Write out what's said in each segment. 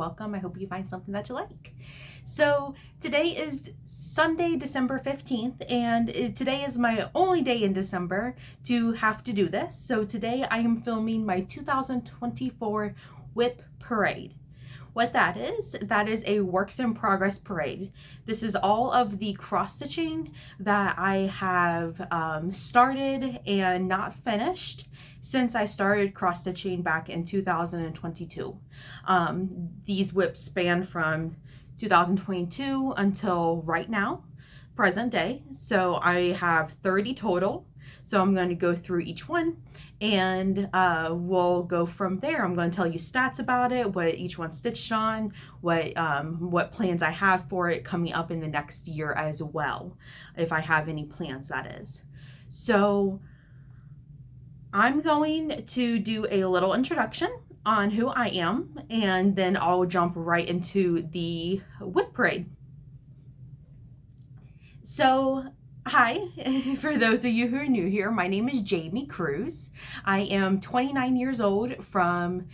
welcome. I hope you find something that you like. So today is Sunday, December 15th, and today is my only day in December to have to do this. So today I am filming my 2024 WIP Parade. What that is a works in progress parade. This is all of the cross stitching that I have started and not finished since I started cross stitching back in 2022. These WIPs span from 2022 until right now, present day. So I have 30 total. So I'm going to go through each one and we'll go from there. I'm going to tell you stats about it, what each one's stitched on, what plans I have for it coming up in the next year as well, if I have any plans, that is. So I'm going to do a little introduction on who I am, and then I'll jump right into the WIP Parade. So hi, for those of you who are new here, my name is Jamie Cruz. I am 29 years old from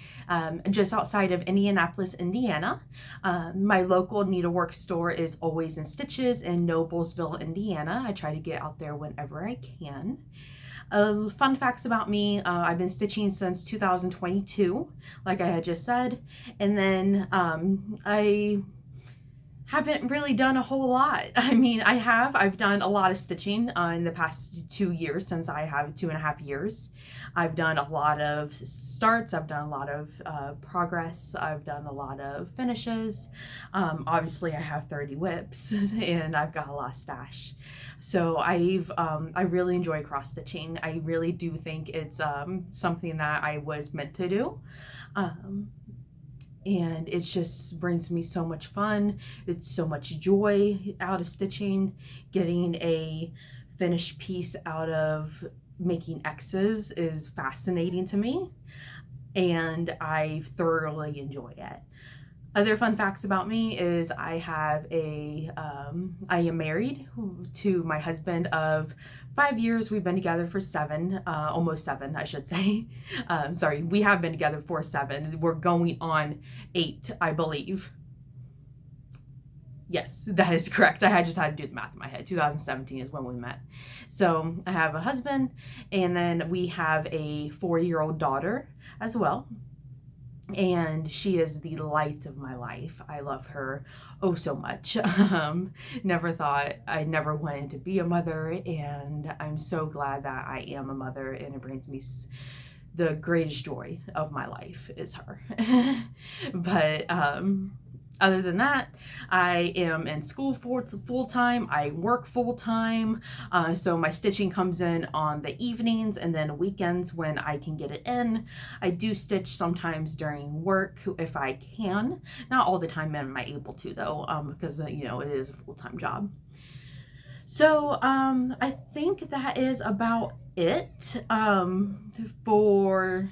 just outside of Indianapolis, Indiana. My local needlework store is Always in Stitches in Noblesville, Indiana. I try to get out there whenever I can. Fun facts about me, I've been stitching since 2022, like I had just said, and then I haven't really done a whole lot. I mean, I've done a lot of stitching in the past 2 years, since I have 2.5 years. I've done a lot of starts, I've done a lot of progress, I've done a lot of finishes. Obviously I have 30 WIPs and I've got a lot of stash. So I really enjoy cross stitching. I really do think it's something that I was meant to do. And it just brings me so much fun. It's so much joy out of stitching. Getting a finished piece out of making X's is fascinating to me, and I thoroughly enjoy it. Other fun facts about me is I am married to my husband of 5 years. We've been together for 7, almost 7, I should say. Sorry, we have been together for 7. We're going on 8, I believe. Yes, that is correct. I just had to do the math in my head. 2017 is when we met. So I have a husband, and then we have a 4-year-old daughter as well. And she is the light of my life. I love her oh so much. Never thought I never wanted to be a mother, and I'm so glad that I am a mother, and it brings me the greatest joy of my life is her. But other than that, I am in school full-time. I work full-time. So my stitching comes in on the evenings and then weekends when I can get it in. I do stitch sometimes during work if I can. Not all the time am I able to, though, because, you know, it is a full-time job. So I think that is about it for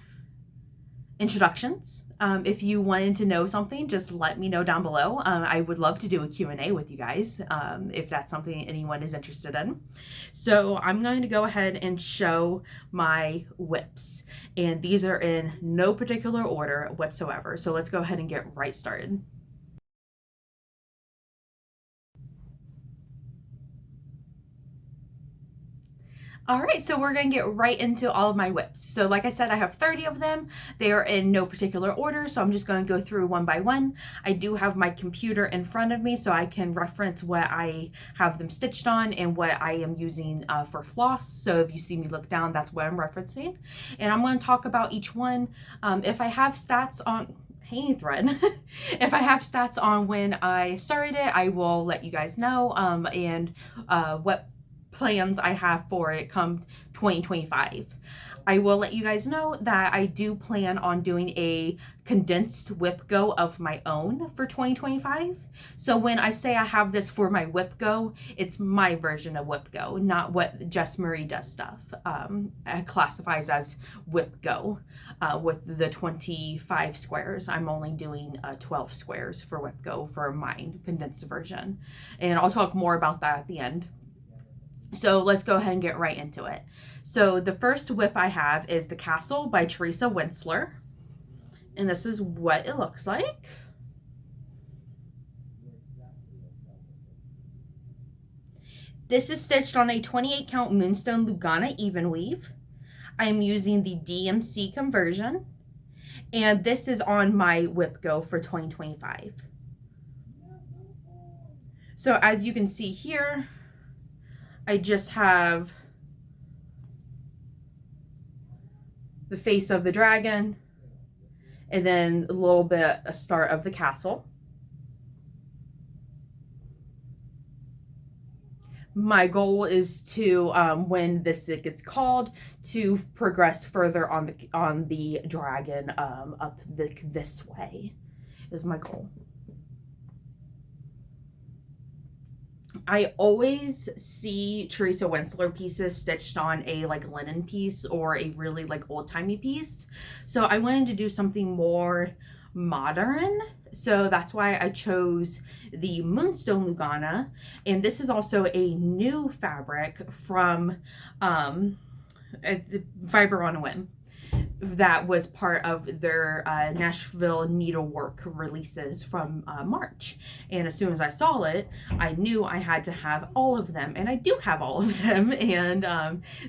introductions. If you wanted to know something, just let me know down below. I would love to do a Q&A with you guys if that's something anyone is interested in. So I'm going to go ahead and show my WIPs, and these are in no particular order whatsoever. So let's go ahead and get right started. All right, so we're gonna get right into all of my WIPs. So like I said, I have 30 of them. They are in no particular order, so I'm just gonna go through one by one. I do have my computer in front of me so I can reference what I have them stitched on and what I am using for floss. So if you see me look down, that's what I'm referencing. And I'm gonna talk about each one. If I have stats on, hanging thread. If I have stats on when I started it, I will let you guys know, and what plans I have for it come 2025. I will let you guys know that I do plan on doing a condensed WIPGO of my own for 2025. So when I say I have this for my WIPGO, it's my version of WIPGO, not what Jess Marie does stuff. Classifies as WIPGO with the 25 squares. I'm only doing 12 squares for WIPGO for mine condensed version. And I'll talk more about that at the end. So let's go ahead and get right into it. So the first WIP I have is The Castle by Teresa Wentzler. And this is what it looks like. This is stitched on a 28 count Moonstone Lugana Evenweave. I'm using the DMC conversion, and this is on my WIPGO for 2025. So as you can see here, I just have the face of the dragon, and then a little bit a start of the castle. My goal is to, when this gets called, to progress further on the dragon up this way is my goal. I always see Teresa Wentzler pieces stitched on a like linen piece or a really like old-timey piece. So I wanted to do something more modern. So that's why I chose the Moonstone Lugana. And this is also a new fabric from Fiber on a Whim. That was part of their Nashville needlework releases from March. And as soon as I saw it, I knew I had to have all of them. And I do have all of them. And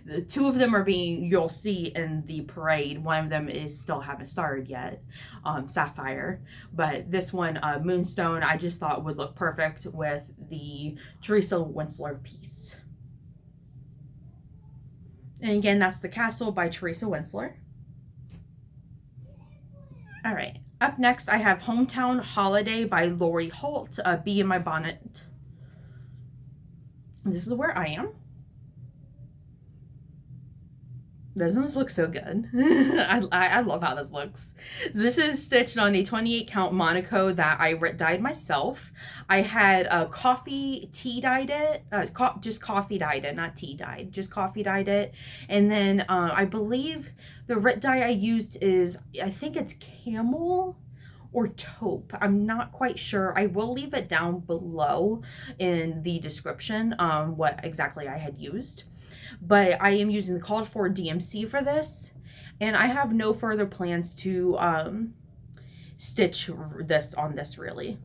the two of them are being, you'll see in the parade. One of them is still haven't started yet, Sapphire. But this one, Moonstone, I just thought would look perfect with the Teresa Wentzler piece. And again, that's The Castle by Teresa Wentzler. All right, up next I have Hometown Holiday by Lori Holt, Bee in My Bonnet. This is where I am. Doesn't this look so good? I love how this looks. This is stitched on a 28 count Monaco that I dyed myself. I had coffee tea dyed it, just coffee dyed it, not tea dyed, just coffee dyed it. And then I believe the Rit dye I used is, I think it's camel or taupe. I'm not quite sure. I will leave it down below in the description what exactly I had used. But I am using the called for DMC for this, and I have no further plans to stitch this on this really.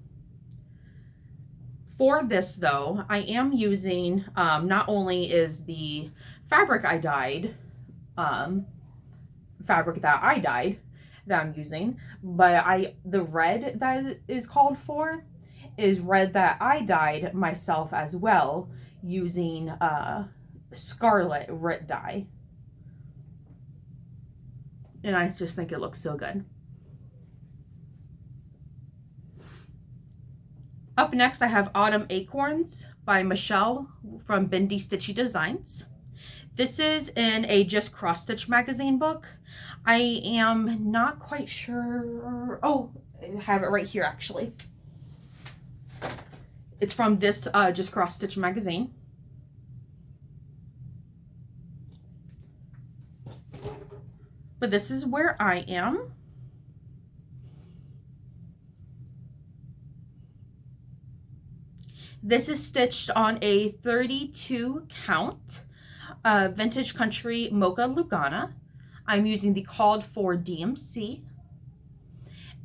For this though, I am using, not only is the fabric I dyed, fabric that I dyed that I'm using, but the red that is called for is red that I dyed myself as well using Scarlet Rit dye. And I just think it looks so good. Up next I have Autumn Acorns by Michelle from Bendy Stitchy Designs. This is in a Just Cross Stitch magazine book. I am not quite sure. Oh, I have it right here actually. It's from this Just Cross Stitch magazine. But this is where I am. This is stitched on a 32 count Vintage Country Mocha Lugana. I'm using the called for DMC.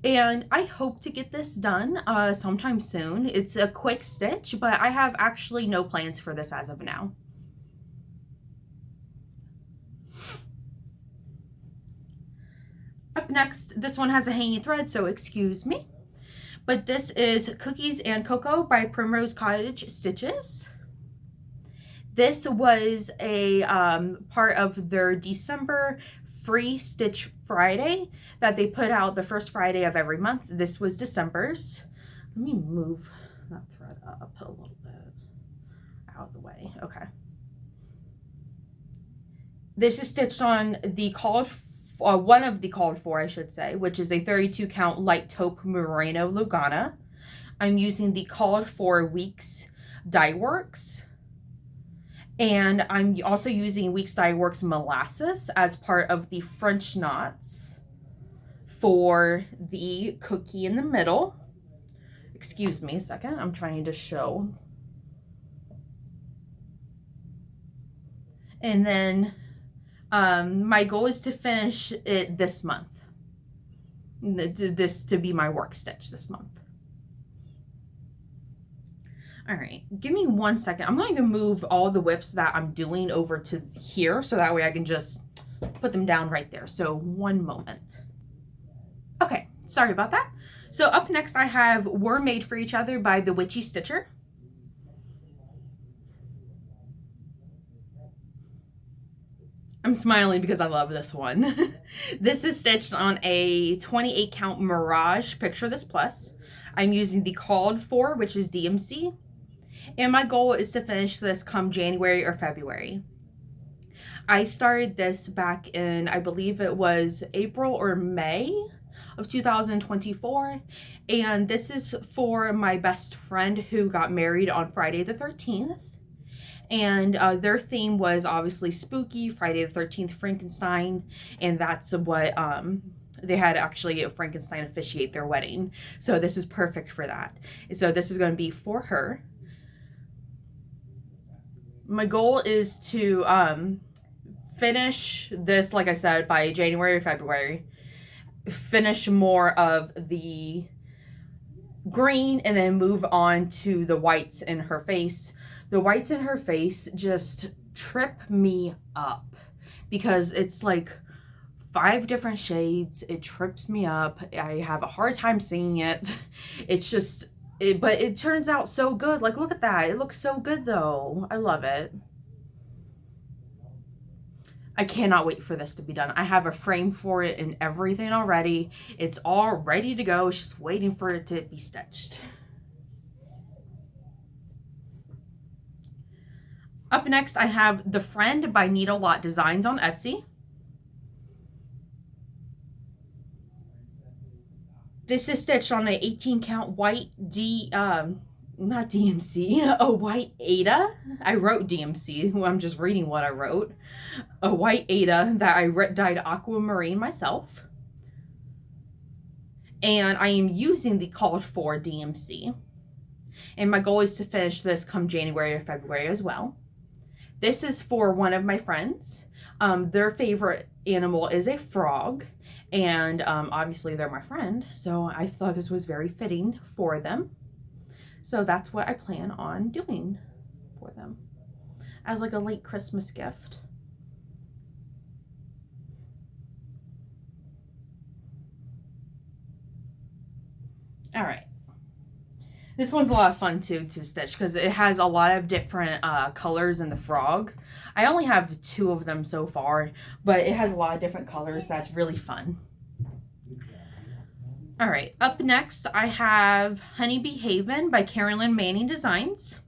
And I hope to get this done sometime soon. It's a quick stitch, but I have actually no plans for this as of now. Up next, this one has a hanging thread, so excuse me. But this is Cookies and Cocoa by Primrose Cottage Stitches. This was a part of their December free stitch Friday that they put out the first Friday of every month. This was December's. Let me move that thread up a little bit out of the way. Okay. This is stitched on the called one of the called for, I should say, which is a 32 count light taupe murano Lugana. I'm using the called for Weeks Dye Works, and I'm also using Weeks Dye Works molasses as part of the French knots for the cookie in the middle. Excuse me a second, I'm trying to show. And then my goal is to finish it this month. This to be my work stitch this month. All right, give me 1 second. I'm going to move all the whips that I'm doing over to here so that way I can just put them down right there. So 1 moment. Okay, sorry about that. So up next I have We're Made for Each Other by the Witchy Stitcher. I'm smiling because I love this one. This is stitched on a 28 count Mirage Picture This Plus. I'm using the called for, which is DMC. And my goal is to finish this come January or February. I started this back in, I believe it was April or May of 2024. And this is for my best friend who got married on Friday the 13th. And their theme was obviously spooky, Friday the 13th, Frankenstein. And that's what they had actually Frankenstein officiate their wedding. So this is perfect for that. So this is going to be for her. My goal is to finish this, like I said, by January or February. Finish more of the green and then move on to the whites in her face. The whites in her face just trip me up because it's like 5 different shades. It trips me up. I have a hard time seeing it. It's just, but it turns out so good. Like, look at that. It looks so good though. I love it. I cannot wait for this to be done. I have a frame for it and everything already. It's all ready to go. It's just waiting for it to be stitched. Up next, I have The Friend by Needlelot Designs on Etsy. This is stitched on an 18 count white not DMC, a white Ada. I wrote DMC, I'm just reading what I wrote. A white Ada that I dyed aquamarine myself. And I am using the called for DMC. And my goal is to finish this come January or February as well. This is for one of my friends. Their favorite animal is a frog. And obviously they're my friend. So I thought this was very fitting for them. So that's what I plan on doing for them as like a late Christmas gift. All right. This one's a lot of fun too to stitch because it has a lot of different colors in the frog. I only have 2 of them so far, but it has a lot of different colors. That's really fun. All right, up next I have Honeybee Behaven by Carolyn Manning Designs.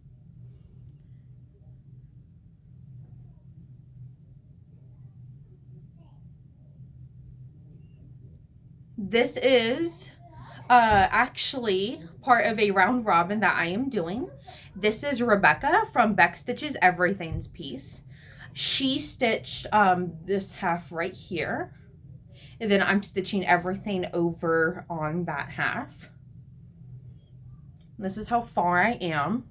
This is actually part of a round robin that I am doing. This is Rebecca from Beck Stitches Everything's piece. She stitched this half right here. And then I'm stitching everything over on that half. This is how far I am.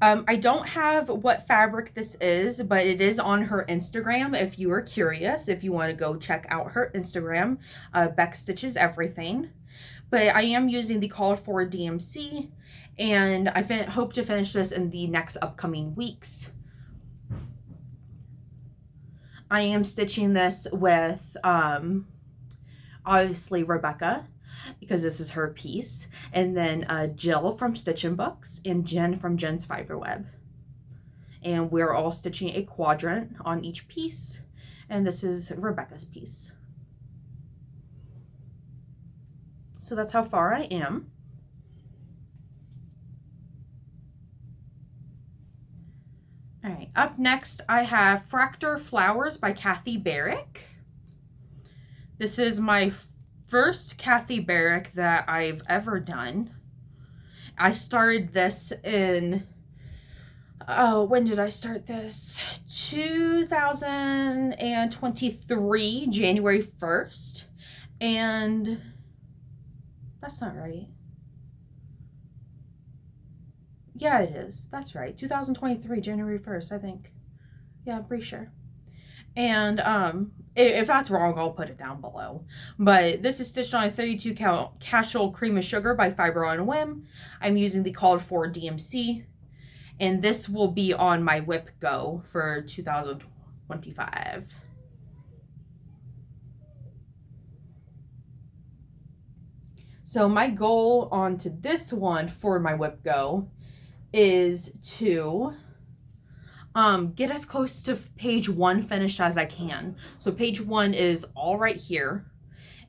I don't have what fabric this is, but it is on her Instagram if you are curious, if you want to go check out her Instagram, Beck Stitches Everything. But I am using the called for DMC, and I hope to finish this in the next upcoming weeks. I am stitching this with, obviously Rebecca, because this is her piece, and then Jill from Stitchin' Books, and Jen from Jen's Fiberweb. And we're all stitching a quadrant on each piece, and this is Rebecca's piece. So that's how far I am. All right, up next I have Fractor Flowers by Kathy Baric. This is my first Kathy Baric that I've ever done. I started this in, when did I start this? 2023, January 1st. And that's not right. Yeah, it is. That's right. 2023, January 1st, I think. Yeah, I'm pretty sure. And if that's wrong, I'll put it down below. But this is stitched on a 32 count Casual Cream of Sugar by Fiber on a Whim. I'm using the called for DMC. And this will be on my WIPGO for 2025. So my goal onto this one for my WIPGO is to get as close to page 1 finished as I can. So page 1 is all right here.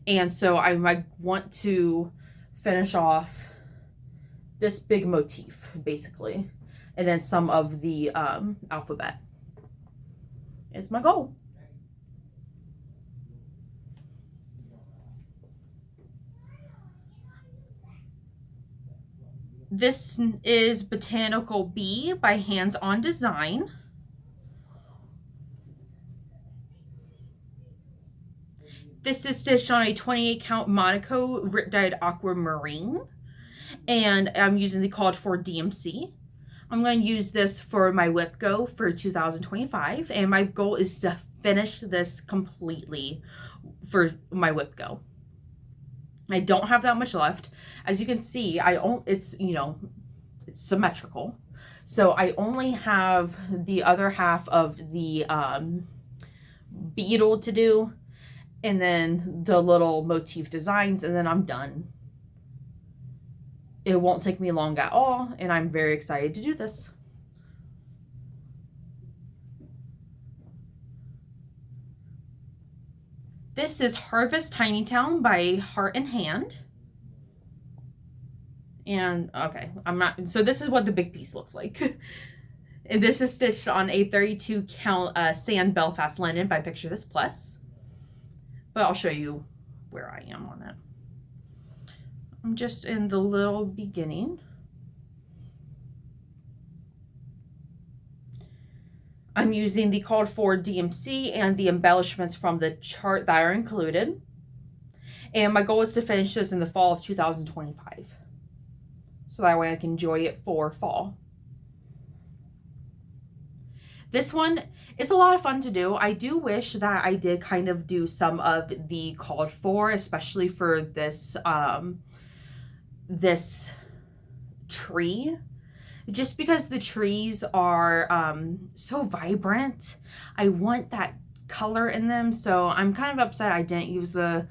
And so I want to finish off this big motif, basically. And then some of the alphabet is my goal. This is Botanical Be by Hands On Design. This is stitched on a 28 count Monaco Rip Dyed Aquamarine. And I'm using the called for DMC. I'm going to use this for my WIPGO for 2025. And my goal is to finish this completely for my WIPGO. I don't have that much left. As you can see, it's symmetrical. So I only have the other half of the beetle to do, and then the little motif designs, and then I'm done. It won't take me long at all, and I'm very excited to do this. This is Harvest Tiny Town by Heart and Hand. And, okay, so this is what the big piece looks like. And this is stitched on a 32 count Sand Belfast linen by Picture This Plus. But I'll show you where I am on it. I'm just in the little beginning. I'm using the called for DMC and the embellishments from the chart that are included. And my goal is to finish this in the fall of 2025. So that way I can enjoy it for fall. This one, it's a lot of fun to do. I do wish that I did kind of do some of the called for, especially for this, this tree. Just because the trees are so vibrant, I want that color in them. So I'm kind of upset I didn't use the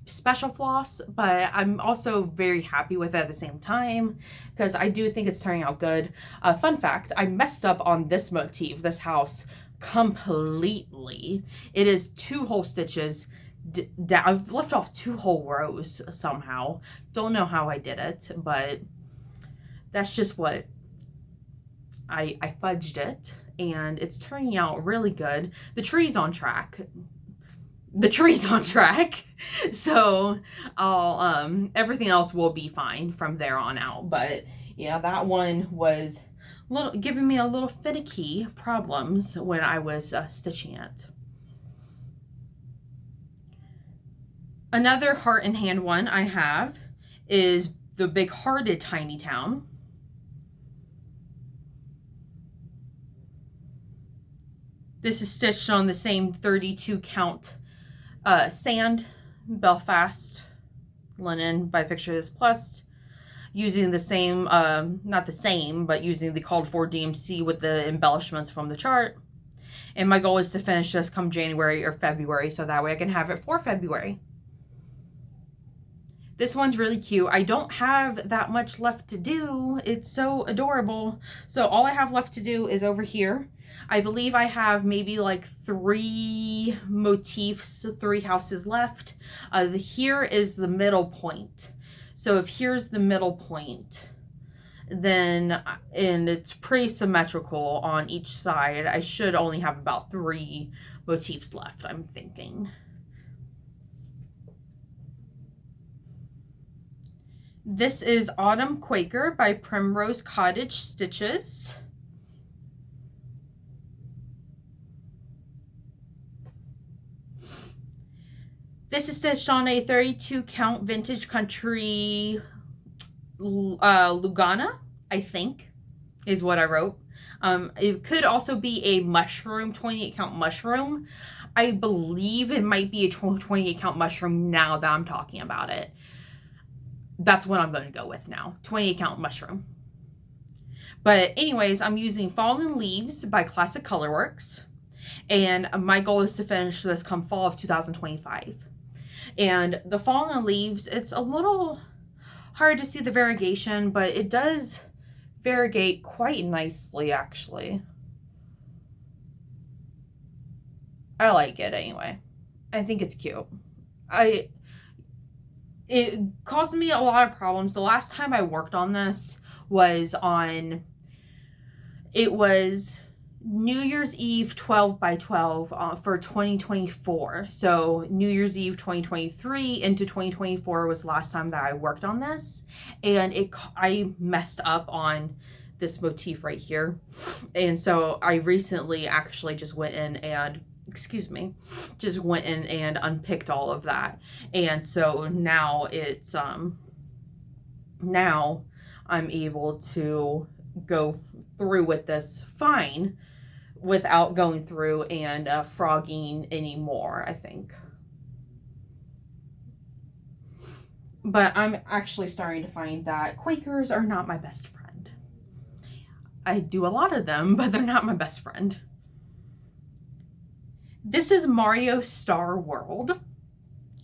special floss, but I'm also very happy with it at the same time because I do think it's turning out good. Fun fact, I messed up on this motif, this house, completely. It is 2 whole stitches. I've left off 2 whole rows somehow. Don't know how I did it, but that's just what I fudged it, and it's turning out really good. The tree's on track. So I'll everything else will be fine from there on out. But yeah, that one was giving me a little finicky problems when I was stitching it. Another Heart and Hand one I have is the Big Hearted Tiny Town. This is stitched on the same 32 count Sand Belfast linen by Picture This Plus, using the same, not the same, but using the called for DMC with the embellishments from the chart. And my goal is to finish this come January or February, so that way I can have it for February. This one's really cute. I don't have that much left to do. It's so adorable. So all I have left to do is over here. I believe I have maybe like 3 motifs, 3 houses left. Here is the middle point. So if here's the middle point, then, and it's pretty symmetrical on each side, I should only have about 3 motifs left, I'm thinking. This is Autumn Quaker by Primrose Cottage Stitches. This is stitched on a 32 count Vintage Country Lugana, I think. is what I wrote. It could also be a mushroom, 28 count mushroom. I believe it might be a 28 count mushroom now that I'm talking about it. That's what I'm going to go with now, 28 count mushroom. But anyways, I'm using Fallen Leaves by Classic Colorworks. And my goal is to finish this come fall of 2025. And the Fallen Leaves, it's a little hard to see the variegation, but it does variegate quite nicely, actually. I like it anyway. I think it's cute. It caused me a lot of problems. The last time I worked on this was on, it was New Year's Eve 12 by 12 for 2024. So New Year's Eve 2023 into 2024 was the last time that I worked on this, and I messed up on this motif right here. And so I recently actually just went in and unpicked all of that. And so now it's now I'm able to go through with this fine without going through and frogging anymore, I think. But I'm actually starting to find that Quakers are not my best friend. I do a lot of them, but they're not my best friend. This is Mario Star World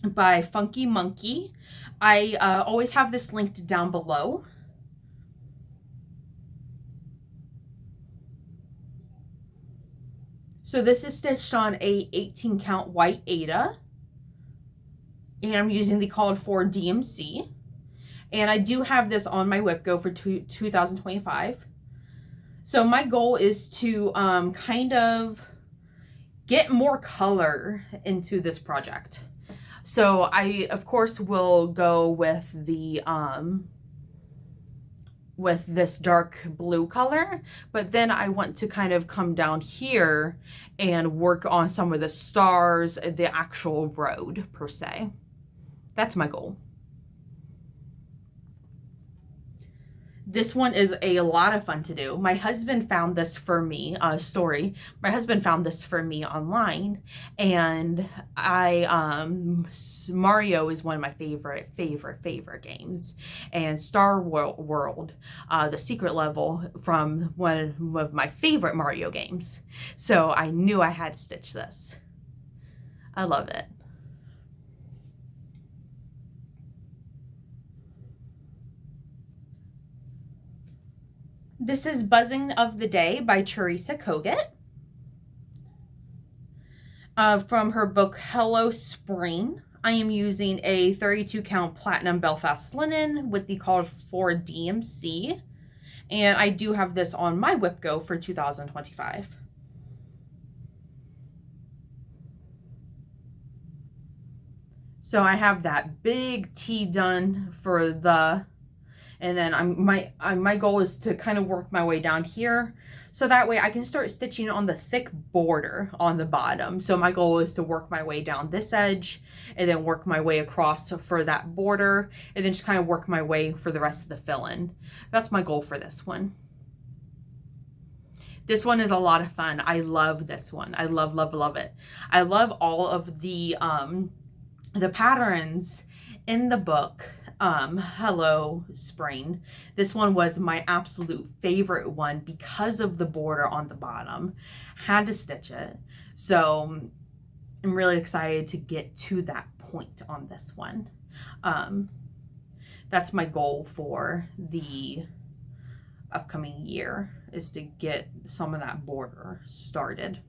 by Funky Monkey. I always have this linked down below. So this is stitched on a 18 count white Aida, and I'm using the called for DMC, and I do have this on my WIPGO for 2025. So my goal is to kind of get more color into this project. So I of course will go with the with this dark blue color, but then I want to kind of come down here and work on some of the stars, the actual road per se. That's my goal. This one is a lot of fun to do. My husband found this for me, my husband found this for me online, and Mario is one of my favorite games. And Star World, the secret level from one of my favorite Mario games. So I knew I had to stitch this. I love it. This is Buzzing of the Day by Teresa Kogut. From her book Hello Spring. I am using a 32 count platinum Belfast linen with the called for DMC. And I do have this on my WIPGO for 2025. So I have that big T done for the, and then my goal is to kind of work my way down here, so that way I can start stitching on the thick border on the bottom. So my goal is to work my way down this edge and then work my way across for that border, and then just kind of work my way for the rest of the fill-in. That's my goal for this one. This one is a lot of fun. I love this one. I love it. I love all of the patterns in the book. Hello Spring. This one was my absolute favorite one because of the border on the bottom. Had to stitch it. So I'm really excited to get to that point on this one. That's my goal for the upcoming year, is to get some of that border started.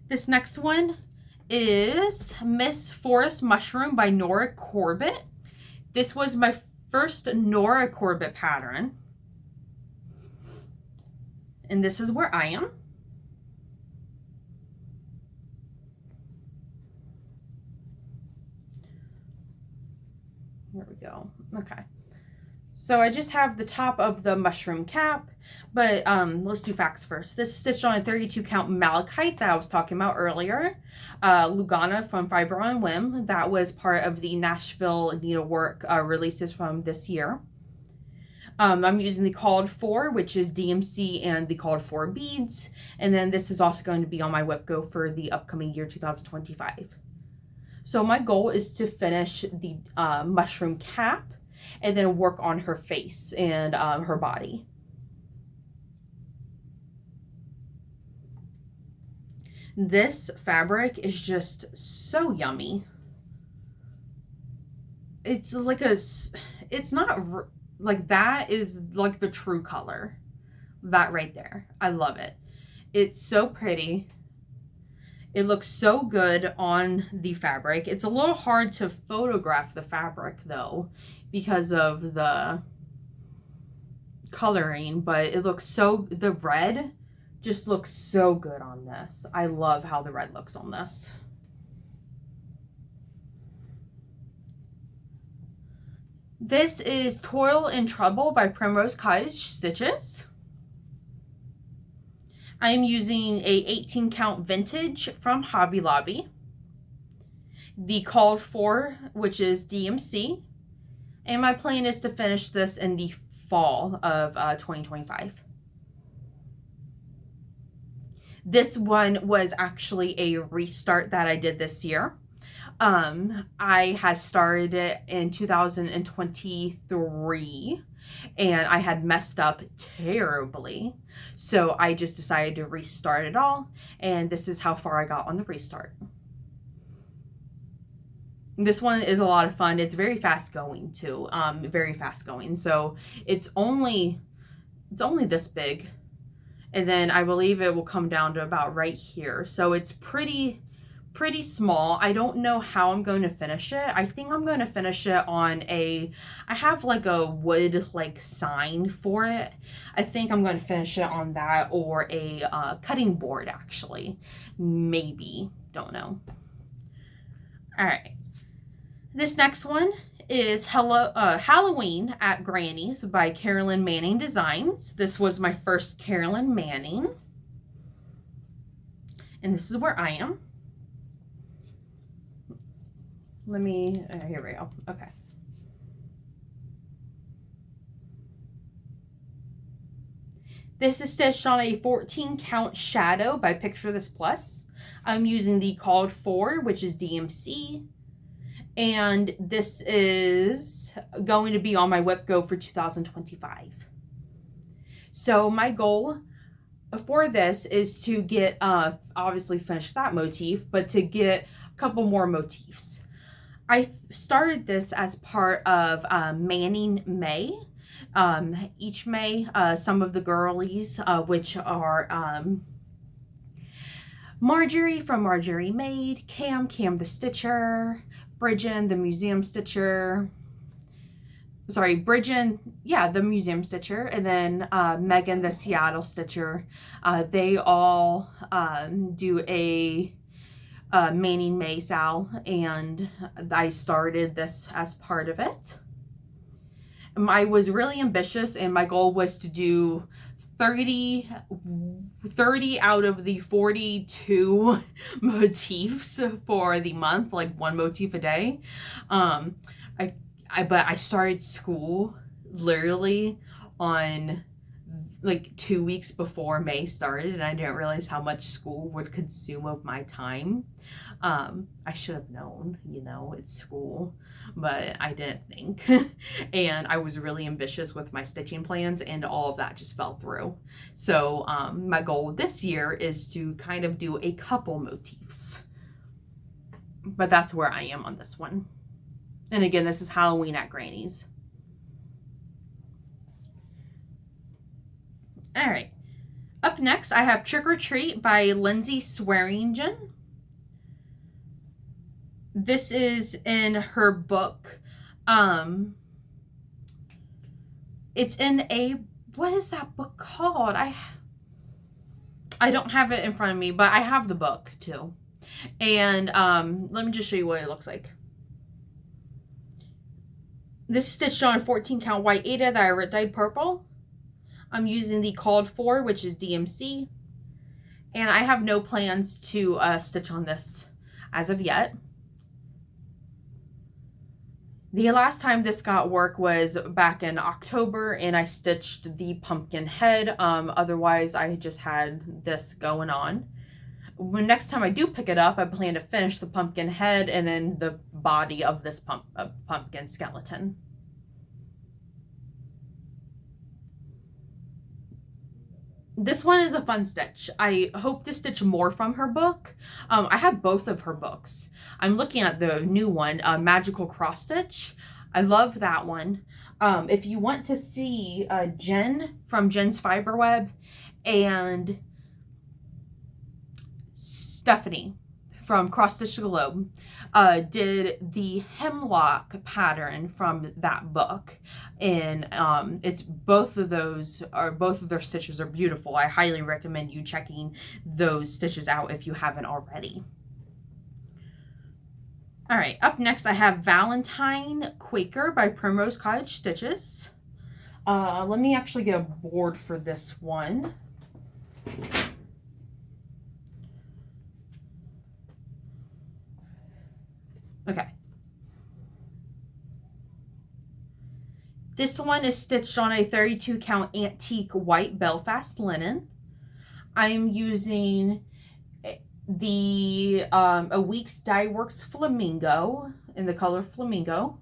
This next one is Miss Forest Mushroom by Nora Corbett. This was my first Nora Corbett pattern. And this is where I am. Here we go. Okay. So I just have the top of the mushroom cap, but let's do facts first. This is stitched on a 32 count malachite that I was talking about earlier. Lugana from Fiber on Whim. That was part of the Nashville Needlework releases from this year. I'm using the called for, which is DMC and the called for beads. And then this is also going to be on my WIPGO for the upcoming year 2025. So my goal is to finish the mushroom cap and then work on her face and her body. This fabric is just so yummy. It's like it's not like, that is like the true color. That right there. I love it. It's so pretty. It looks so good on the fabric. It's a little hard to photograph the fabric though because of the coloring, but it looks so, the red just looks so good on this. I love how the red looks on this. This is Toil and Trouble by Primrose Cottage Stitches. I'm using a 18 count vintage from Hobby Lobby. The called for, which is DMC. And my plan is to finish this in the fall of 2025. This one was actually a restart that I did this year. I had started it in 2023 and I had messed up terribly. So I just decided to restart it all. And this is how far I got on the restart. This one is a lot of fun. It's very fast going too. Very fast going. So it's only this big. And then I believe it will come down to about right here. So it's pretty small. I don't know how I'm going to finish it. I think I'm going to finish it on I have like a wood like sign for it. I think I'm going to finish it on that or a cutting board actually. Maybe. Don't know. All right. This next one is Halloween at Granny's by Carolyn Manning Designs. This was my first Carolyn Manning. And this is where I am. Let me, here we go. Okay. This is stitched on a 14 count shadow by Picture This Plus. I'm using the called for, which is DMC. And this is going to be on my WIPGO for 2025. So my goal for this is to get, obviously finish that motif, but to get a couple more motifs. I started this as part of Manning May. Each May, some of the girlies, which are Marjorie from Marjorie Made, Cam the Stitcher, Bridgen the Museum Stitcher, Bridgen, yeah, the Museum Stitcher, and then Megan the Seattle Stitcher. They all do a Manning May Sal, and I started this as part of it. I was really ambitious, and my goal was to do 30 out of the 42 motifs for the month, like one motif a day. But I started school literally on like 2 weeks before May started, and I didn't realize how much school would consume of my time. I should have known, it's school, but I didn't think. And I was really ambitious with my stitching plans, and all of that just fell through. So my goal this year is to kind of do a couple motifs. But that's where I am on this one. And again, this is Halloween at Granny's. All right. Up next, I have Trick or Treat by Lindsay Swearingen. This is in her book. It's in a, what is that book called? I don't have it in front of me, but I have the book too. And let me just show you what it looks like. This is stitched on a 14 count white Aida that I dyed purple. I'm using the called for, which is DMC. And I have no plans to stitch on this as of yet. The last time this got work was back in October, and I stitched the pumpkin head. Otherwise, I just had this going on. When next time I do pick it up, I plan to finish the pumpkin head and then the body of this pumpkin skeleton. This one is a fun stitch. I hope to stitch more from her book. I have both of her books. I'm looking at the new one, Magical Cross Stitch. I love that one. If you want to see Jen from Jen's Fiberweb and Stephanie from Cross Stitch the Globe did the hemlock pattern from that book, and it's both of their stitches are beautiful. I highly recommend you checking those stitches out if you haven't already. All right, up next I have Valentine Quaker by Primrose Cottage Stitches. Let me actually get a board for this one. Okay. This one is stitched on a 32 count antique white Belfast linen. I'm using the A Week's Dye Works Flamingo in the color Flamingo.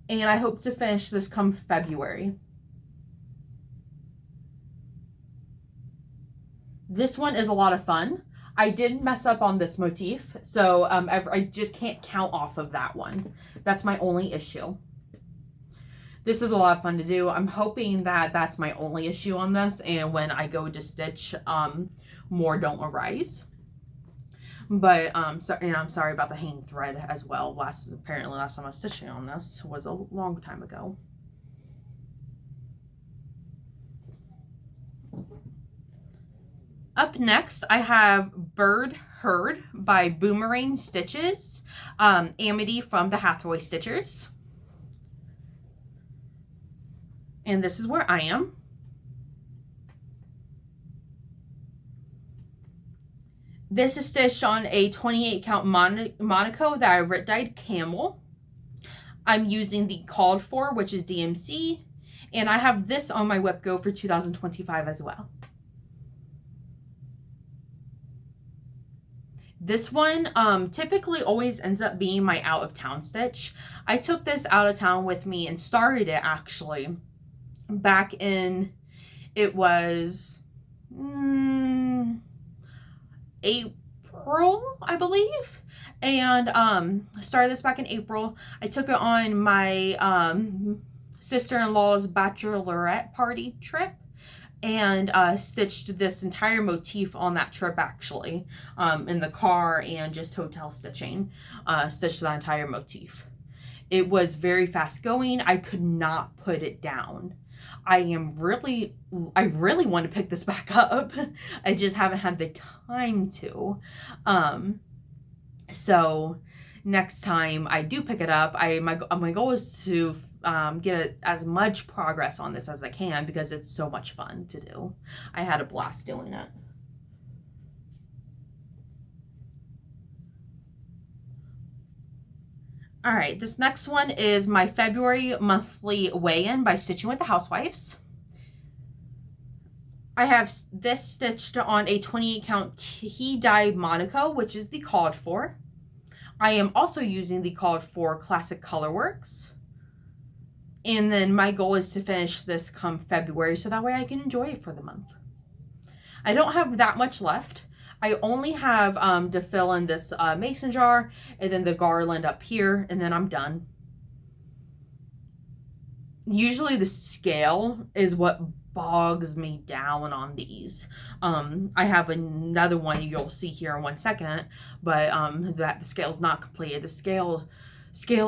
And I hope to finish this come February. This one is a lot of fun. I did mess up on this motif, so I just can't count off of that one. That's my only issue. This is a lot of fun to do. I'm hoping that that's my only issue on this, and when I go to stitch, more don't arise. But I'm sorry about the hanging thread as well. Apparently last time I was stitching on this was a long time ago. Up next, I have Bird Herd by Boomerang Stitches, Amity from the Hathaway Stitchers. And this is where I am. This is stitched on a 28 count Monaco that I Rit dyed camel. I'm using the called for, which is DMC, and I have this on my WIPGO for 2025 as well. This one typically always ends up being my out of town stitch. I took this out of town with me and started it actually back in, it was April, I believe. And started this back in April. I took it on my sister-in-law's bachelorette party trip, and stitched this entire motif on that trip actually, in the car and just hotel stitching. Stitched the entire motif. It was very fast going. I could not put it down. I really want to pick this back up. I just haven't had the time to. So next time I do pick it up, my goal is to get as much progress on this as I can because it's so much fun to do. I had a blast doing it. All right, this next one is my February monthly weigh-in by Stitching with the Housewives. I have this stitched on a 28 count tea-dyed Monaco, which is the called for. I am also using the called for Classic Colorworks. And then my goal is to finish this come February so that way I can enjoy it for the month. I don't have that much left. I only have to fill in this mason jar and then the garland up here, and then I'm done. Usually the scale is what bogs me down on these. I have another one you'll see here in 1 second, but that the scale is not completed. The scale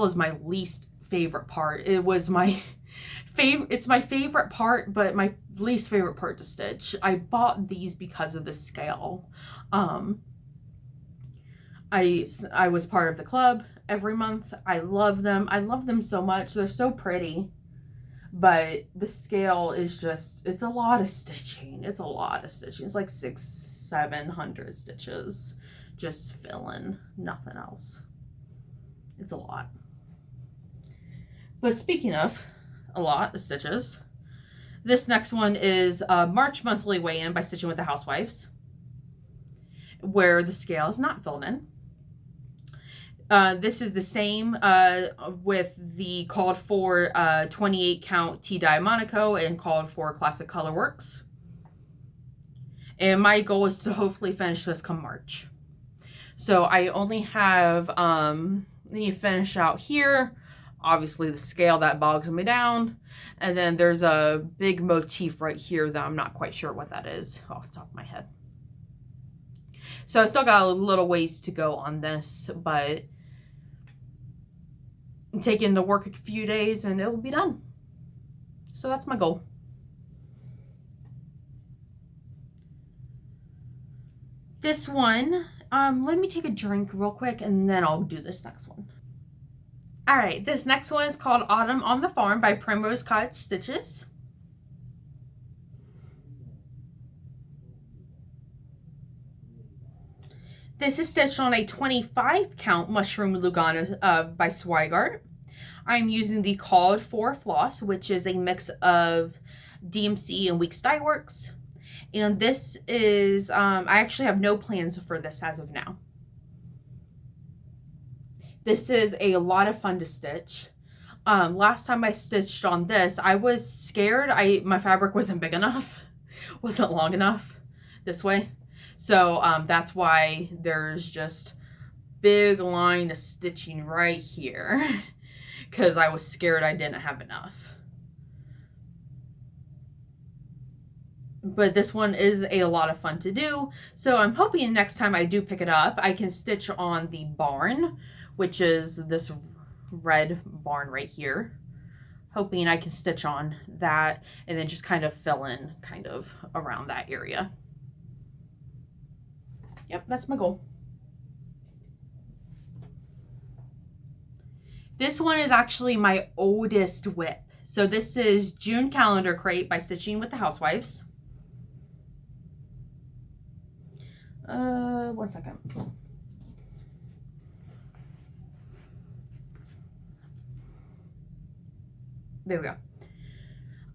is my least favorite part. It was my favorite. It's my favorite part, but my least favorite part to stitch. I bought these because of the scale. I was part of the club every month. I love them. I love them so much. They're so pretty. But the scale is just, it's a lot of stitching. It's a lot of stitching. It's like 600-700 stitches just filling, nothing else. It's a lot. But speaking of a lot of stitches, this next one is March Monthly Weigh-In by Stitching with the Housewives, where the scale is not filled in. This is the same with the called for 28 count T-dye Monaco and called for Classic Colorworks. And my goal is to hopefully finish this come March. So I only have, need to finish out here. Obviously the scale that bogs me down. And then there's a big motif right here that I'm not quite sure what that is off the top of my head. So I still got a little ways to go on this, but I'm taking to work a few days and it will be done. So that's my goal. This one, let me take a drink real quick and then I'll do this next one. All right, this next one is called Autumn on the Farm by Primrose Cottage Stitches. This is stitched on a 25 count mushroom Lugana by Swigart. I'm using the called for floss, which is a mix of DMC and Weeks Dye Works. And this is, I actually have no plans for this as of now. This is a lot of fun to stitch. Last time I stitched on this, I was scared my fabric wasn't big enough, wasn't long enough this way. So that's why there's just big line of stitching right here because I was scared I didn't have enough. But this one is a lot of fun to do. So I'm hoping next time I do pick it up, I can stitch on the barn, which is this red barn right here. Hoping I can stitch on that and then just kind of fill in kind of around that area. Yep, that's my goal. This one is actually my oldest WIP. So this is June Calendar Crate by Stitching with the Housewives. 1 second. There we go.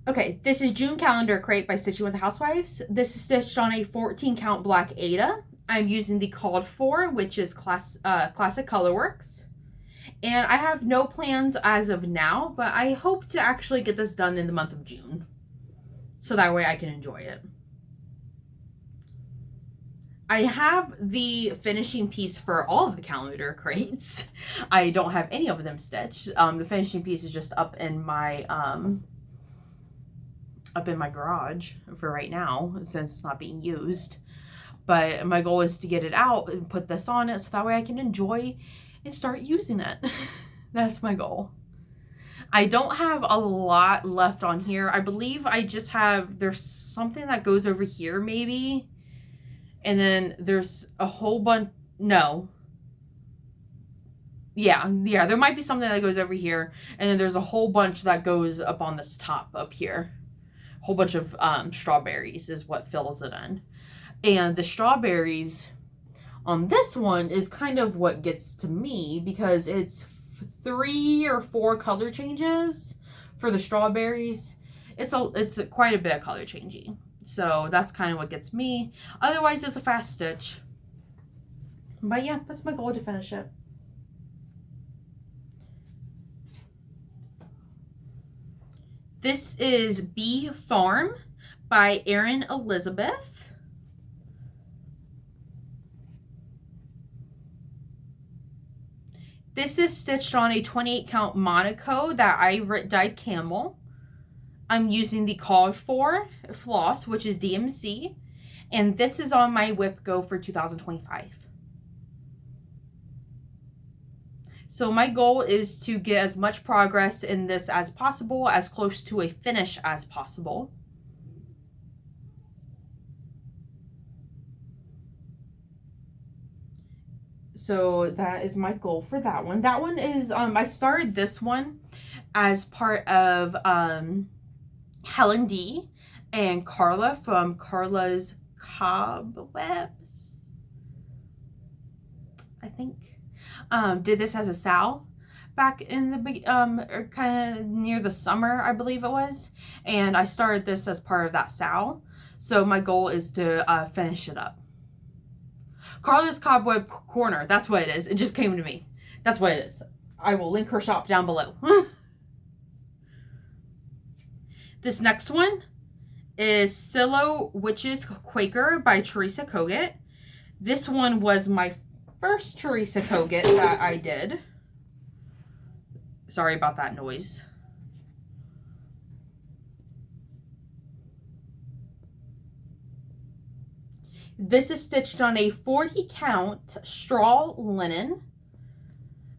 Okay, this is June Calendar Crate by Stitching with the Housewives. This is stitched on a 14 count black Ada. I'm using the called for, which is Classic Colorworks. And I have no plans as of now, but I hope to actually get this done in the month of June. So that way I can enjoy it. I have the finishing piece for all of the calendar crates. I don't have any of them stitched. The finishing piece is just up in my garage for right now since it's not being used. But my goal is to get it out and put this on it so that way I can enjoy and start using it. That's my goal. I don't have a lot left on here. I believe I just have, there's something that goes over here maybe. And then there's a whole bunch, no. Yeah, there might be something that goes over here. And then there's a whole bunch that goes up on this top up here. A whole bunch of strawberries is what fills it in. And the strawberries on this one is kind of what gets to me because it's 3 or 4 color changes for the strawberries. It's quite a bit of color changing. So that's kind of what gets me. Otherwise, it's a fast stitch. But yeah, that's my goal to finish it. This is Bee Farm by Erin Elizabeth. This is stitched on a 28 count Monaco that I dyed camel. I'm using the called for floss, which is DMC, and this is on my WIPGO for 2025. So my goal is to get as much progress in this as possible, as close to a finish as possible. So that is my goal for that one. That one is, I started this one as part of Helen D and Carla from Carla's Cobwebs, I think. Did this as a Sal, back in the kind of near the summer, I believe it was, and I started this as part of that sal. So my goal is to finish it up. Carla's Cobweb Corner, that's what it is. It just came to me. That's what it is. I will link her shop down below. This next one is Silo Witches Quaker by Teresa Kogut. This one was my first Teresa Kogut that I did. Sorry about that noise. This is stitched on a 40 count straw linen.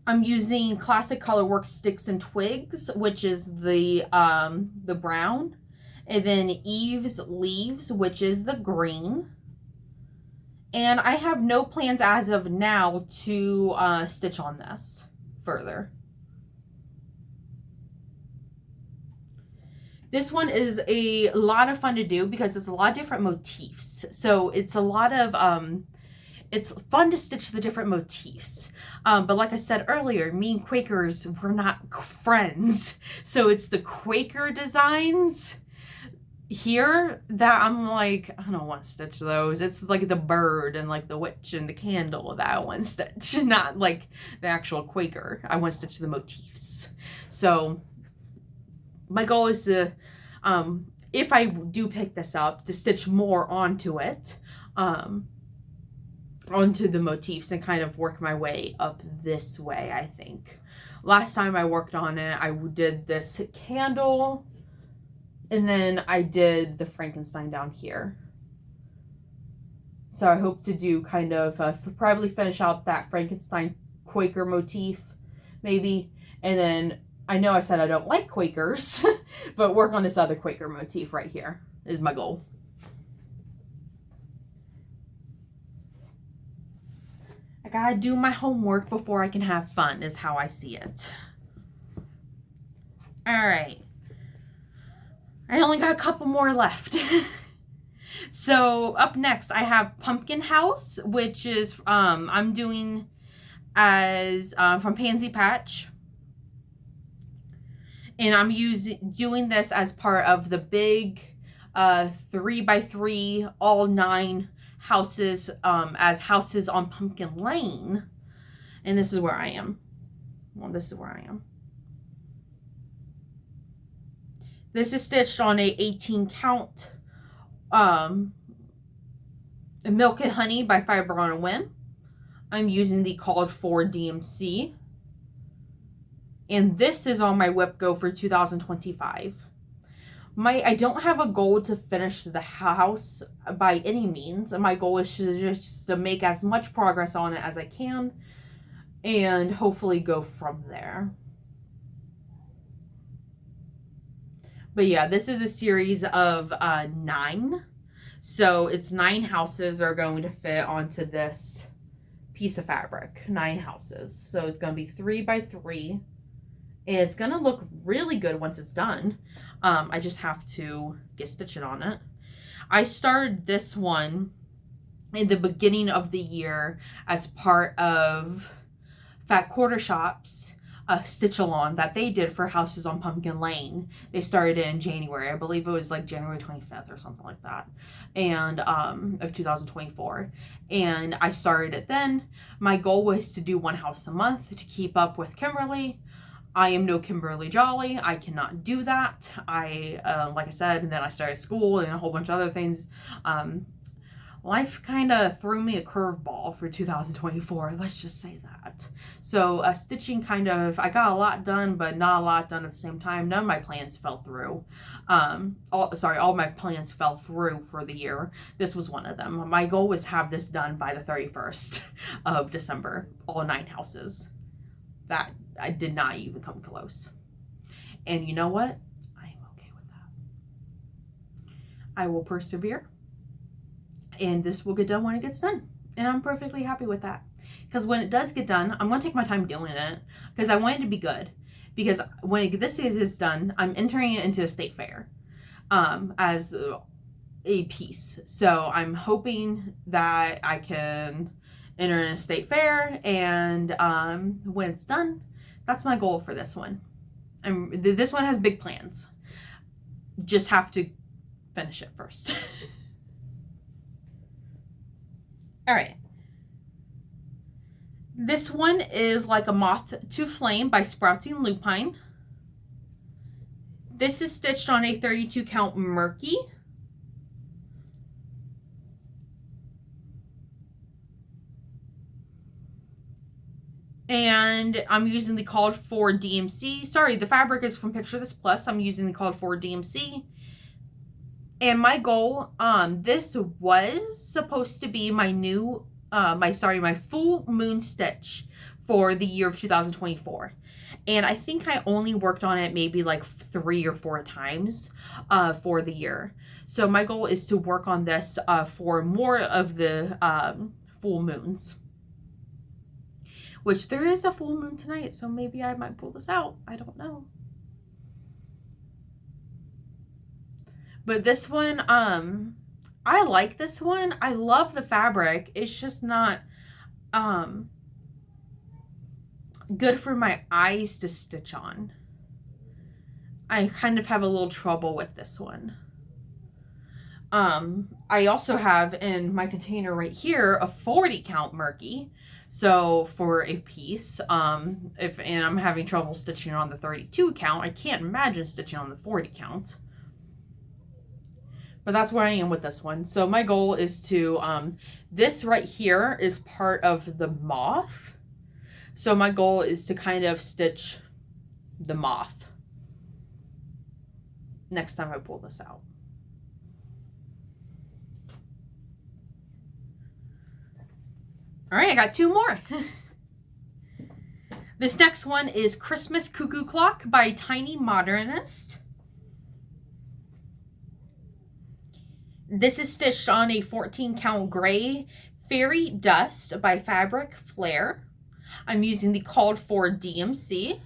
I'm using Classic Colorworks Sticks and Twigs, which is the brown, and then Eve's Leaves, which is the green. And I have no plans as of now to stitch on this further. This one is a lot of fun to do because it's a lot of different motifs. So it's a lot of, it's fun to stitch the different motifs. But like I said earlier, me and Quakers, we're not friends. So it's the Quaker designs here that I'm like, I don't want to stitch those. It's like the bird and like the witch and the candle that I want to stitch, not like the actual Quaker. I want to stitch the motifs. So my goal is to, if I do pick this up, to stitch more onto it, onto the motifs, and kind of work my way up this way, I think. Last time I worked on it, I did this candle, and then I did the Frankenstein down here. So I hope to do kind of, probably finish out that Frankenstein Quaker motif, maybe, and then I know I said I don't like Quakers, but work on this other Quaker motif right here is my goal. I gotta do my homework before I can have fun, is how I see it. Alright. I only got a couple more left. So up next I have Pumpkin House, which is, I'm doing as, from Pansy Patch. And I'm doing this as part of the big 3x3 all 9 houses as houses on Pumpkin Lane. And this is where I am. Well, this is where I am. This is stitched on a 18 count Milk and Honey by Fiber on a Whim. I'm using the called for DMC. And this is on my WIPGO for 2025. I don't have a goal to finish the house by any means. My goal is just to make as much progress on it as I can and hopefully go from there. But yeah, this is a series of 9. So it's 9 houses are going to fit onto this piece of fabric. 9 houses. So it's going to be 3x3. And it's going to look really good once it's done. I just have to get stitching on it. I started this one in the beginning of the year as part of Fat Quarter Shop's stitch-along that they did for houses on Pumpkin Lane. They started it in January. I believe it was like January 25th or something like that, and of 2024. And I started it then. My goal was to do 1 house a month to keep up with Kimberly. I am no Kimberly Jolly. I cannot do that. Like I said, and then I started school and a whole bunch of other things. Life kind of threw me a curveball for 2024. Let's just say that. So stitching kind of, I got a lot done, but not a lot done at the same time. None of my plans fell through. All my plans fell through for the year. This was one of them. My goal was to have this done by the 31st of December. All 9 houses. That I did not even come close. And you know what? I am okay with that. I will persevere. And this will get done when it gets done. And I'm perfectly happy with that. Because when it does get done, I'm going to take my time doing it. Because I want it to be good. Because when this is done, I'm entering it into a state fair. As a piece. So I'm hoping that I can enter in a state fair. And when it's done, That's my goal for this one. This one has big plans. Just have to finish it first. All right. This one is like a Moth to Flame by Sprouting Lupine. This is stitched on a 32 count Murky. And I'm using the called for DMC. Sorry, the fabric is from Picture This Plus. I'm using the called for DMC. And my goal, this was supposed to be my new, my full moon stitch for the year of 2024. And I think I only worked on it maybe like 3 or 4 times for the year. So my goal is to work on this for more of the full moons. Which there is a full moon tonight, so maybe I might pull this out. I don't know. But this one, I like this one. I love the fabric. It's just not good for my eyes to stitch on. I kind of have a little trouble with this one. I also have in my container right here a 40 count Murky. So for a piece, and I'm having trouble stitching on the 32 count, I can't imagine stitching on the 40 count. But that's where I am with this one. So my goal is to, this right here is part of the Moth. So my goal is to kind of stitch the Moth next time I pull this out. All right, I got 2 more. This next one is Christmas Cuckoo Clock by Tiny Modernist. This is stitched on a 14 count gray Fairy Dust by Fabric Flare. I'm using the called for DMC.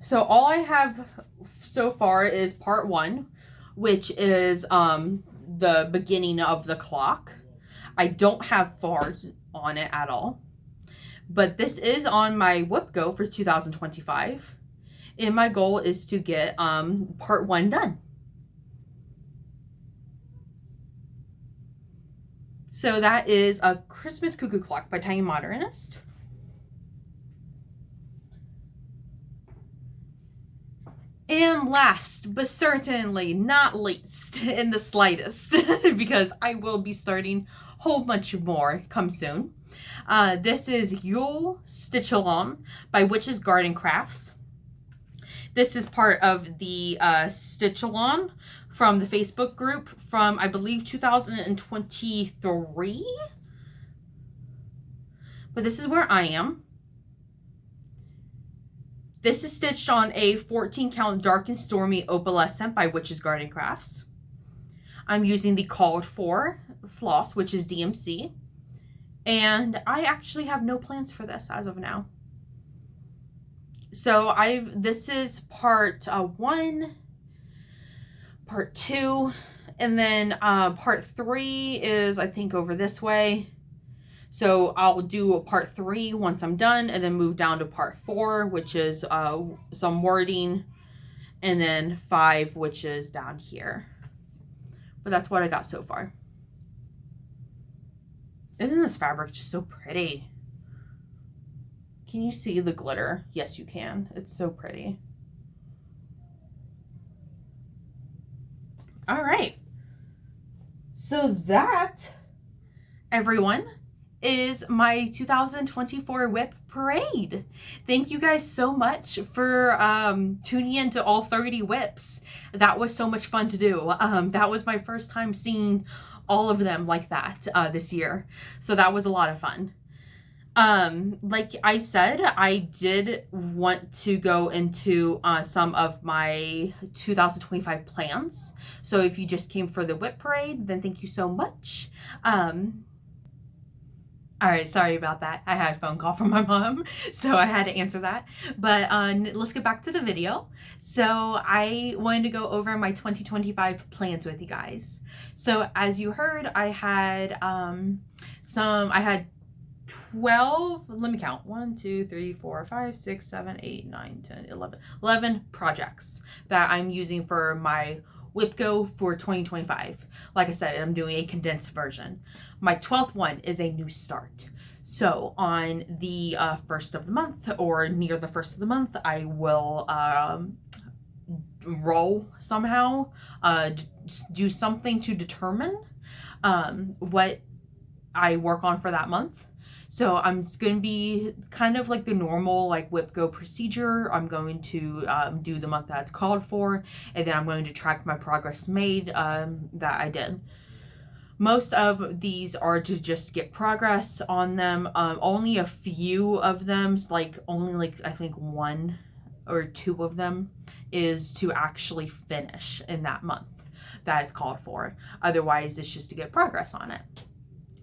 So all I have so far is part 1, which is the beginning of the clock. I don't have far on it at all, but this is on my WIPGO for 2025, and my goal is to get part 1 done. So that is a Christmas Cuckoo Clock by Tiny Modernist. And last, but certainly not least in the slightest, because I will be starting a whole bunch more come soon. This is Yule Stitch Along by Witch's Garden Crafts. This is part of the Stitch Along from the Facebook group from, I believe, 2023. But this is where I am. This is stitched on a 14 count Dark and Stormy Opalescent by Witch's Garden Crafts. I'm using the called for floss, which is DMC. And I actually have no plans for this as of now. So this is part 1, part 2, and then part 3 is, I think, over this way. So I'll do a part 3 once I'm done, and then move down to part 4, which is some wording, and then 5, which is down here. But that's what I got so far. Isn't this fabric just so pretty? Can you see the glitter? Yes, you can. It's so pretty. All right. So that, everyone, is my 2024 WIP Parade. Thank you guys so much for tuning in to all 30 WIPs. That was so much fun to do. That was my first time seeing all of them like that this year. So that was a lot of fun. Like I said, I did want to go into some of my 2025 plans. So if you just came for the WIP Parade, then thank you so much. All right, sorry about that. I had a phone call from my mom, so I had to answer that. But let's get back to the video. So I wanted to go over my 2025 plans with you guys. So as you heard, I had 12, let me count, 1, 2, 3, 4, 5, 6, 7, 8, 9, 10, 11 projects that I'm using for my WIPGO for 2025. Like I said, I'm doing a condensed version. My 12th one is a new start. So on the first of the month, or near the first of the month, I will roll somehow, do something to determine what I work on for that month. So I'm just going to be kind of like the normal like WIPGO procedure. I'm going to do the month that's called for, and then I'm going to track my progress made that I did. Most of these are to just get progress on them. Only a few of them, like only like I think 1 or 2 of them is to actually finish in that month that it's called for. Otherwise, it's just to get progress on it.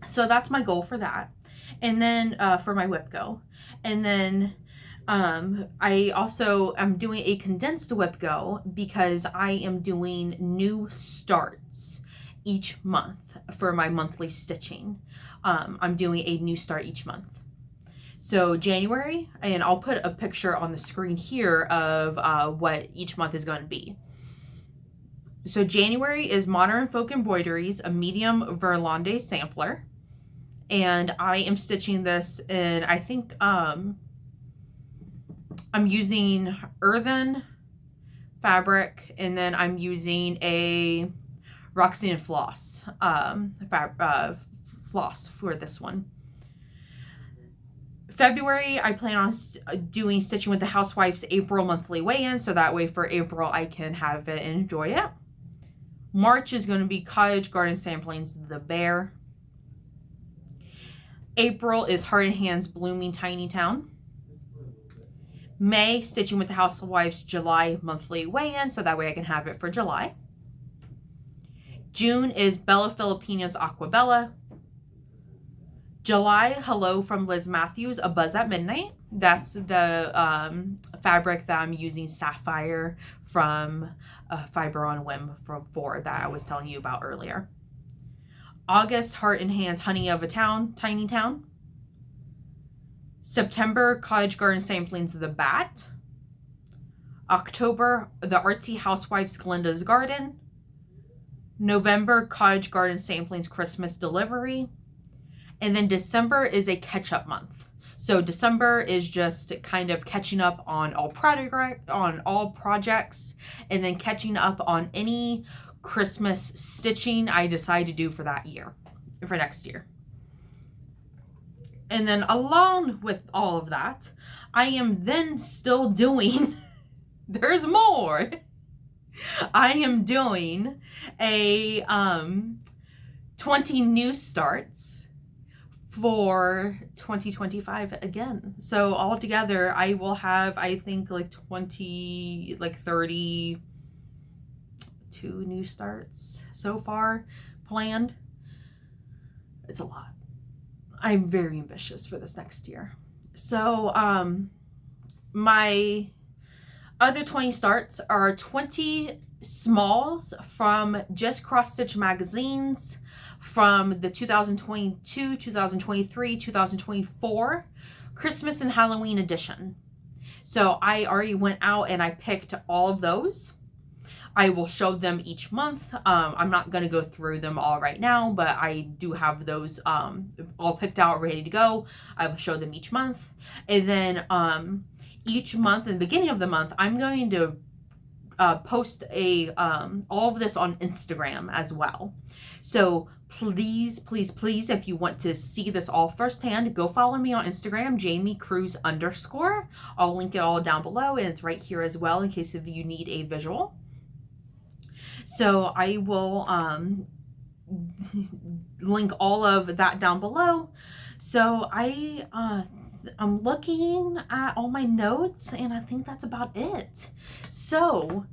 So that's my goal for that. And then for my WIPGO. And then I also am doing a condensed WIPGO because I am doing new starts each month for my monthly stitching. I'm doing a new start each month. So January, and I'll put a picture on the screen here of what each month is going to be. So January is Modern Folk Embroideries, a medium Verlande sampler. And I am stitching this in, I think, I'm using earthen fabric, and then I'm using a Roxanne floss, floss for this one. February, I plan on doing Stitching with the Housewives April monthly weigh-in, so that way for April I can have it and enjoy it. March is going to be Cottage Garden Samplings, The Bear. April is Heart and Hands Blooming Tiny Town. May, Stitching with the Housewives July monthly weigh-in, so that way I can have it for July. June is Bella Filipinas Aquabella. July, Hello from Liz Matthews, A Buzz at Midnight. That's the fabric that I'm using, Sapphire from Fiber on Whim for that I was telling you about earlier. August, Heart and Hands Honey of a Town, Tiny Town. September, Cottage Garden Samplings, The Bat. October, The Artsy Housewives, Glinda's Garden. November, Cottage Garden Samplings, Christmas Delivery. And then December is a catch-up month. So December is just kind of catching up on all projects, and then catching up on any Christmas stitching I decide to do for that year, for next year. And then along with all of that, I am then still doing, there's more. I am doing a 20 new starts for 2025 again. So altogether I will have, I think, like 32 new starts so far planned. It's a lot. I'm very ambitious for this next year. So my other 20 starts are 20 smalls from Just Cross Stitch magazines from the 2022, 2023, 2024 Christmas and Halloween edition. So I already went out and I picked all of those. I will show them each month. I'm not going to go through them all right now, but I do have those all picked out, ready to go. I will show them each month. And then each month, in the beginning of the month, I'm going to post all of this on Instagram as well. So please, please, please, if you want to see this all firsthand, go follow me on Instagram, JamieCruz_. I'll link it all down below, and it's right here as well in case if you need a visual. So I will link all of that down below. So I'm looking at all my notes, and I think that's about it. So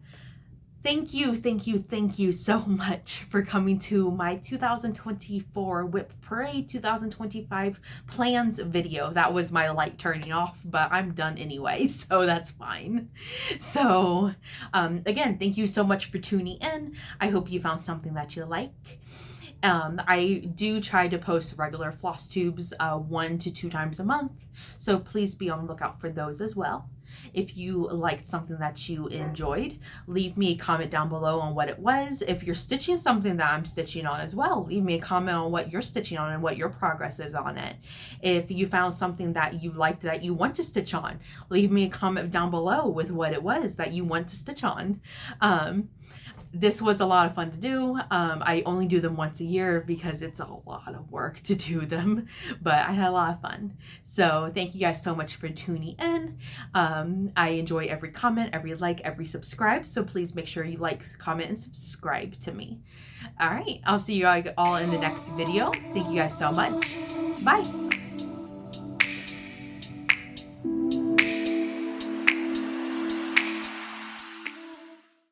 thank you so much for coming to my 2024 WIP Parade 2025 plans video. That was my light turning off, but I'm done anyway, so that's fine. So again, thank you so much for tuning in. I hope you found something that you like. I do try to post regular floss tubes 1 to 2 times a month, so please be on the lookout for those as well. If you liked something that you enjoyed, leave me a comment down below on what it was. If you're stitching something that I'm stitching on as well, leave me a comment on what you're stitching on and what your progress is on it. If you found something that you liked that you want to stitch on, leave me a comment down below with what it was that you want to stitch on. This was a lot of fun to do. I only do them once a year because it's a lot of work to do them, but I had a lot of fun. So thank you guys so much for tuning in. I enjoy every comment, every like, every subscribe. So please make sure you like, comment, and subscribe to me. All right, I'll see you all in the next video. Thank you guys so much. Bye.